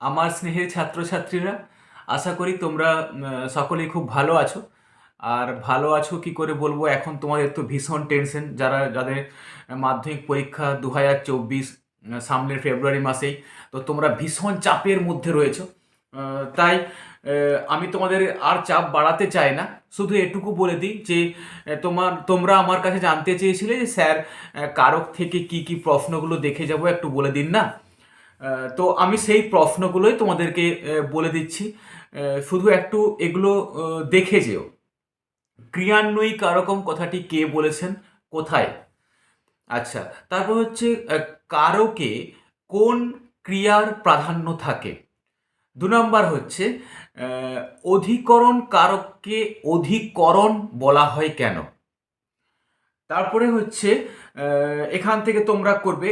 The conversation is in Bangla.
আমার স্নেহের ছাত্রছাত্রীরা, আশা করি তোমরা সকলেই খুব ভালো আছো। আর ভালো আছো কি করে বলবো, এখন তোমাদের তো ভীষণ টেনশন, যাদের মাধ্যমিক পরীক্ষা 2024 সামনের ফেব্রুয়ারি মাসেই। তো তোমরা ভীষণ চাপের মধ্যে রয়েছো। তাই আমি তোমাদের আর চাপ বাড়াতে চাই না। শুধু এটুকু বলে দিই যে তোমরা আমার কাছে জানতে চেয়েছিলে যে স্যার কারক থেকে কি কি প্রশ্নগুলো দেখে যাব, একটু বলে দিন না। তো আমি সেই প্রশ্নগুলোই তোমাদেরকে বলে দিচ্ছি। শুধু একটু এগুলো দেখে যেও। ক্রিয়ান্বয়ী কারকম কথাটি কে বলেছেন, কোথায়? আচ্ছা, তারপর হচ্ছে কারকে কোন ক্রিয়ার প্রাধান্য থাকে। 2 নম্বর হচ্ছে আহ, অধিকরণ কারককে অধিকরণ বলা হয় কেন। তারপরে হচ্ছে এখান থেকে তোমরা করবে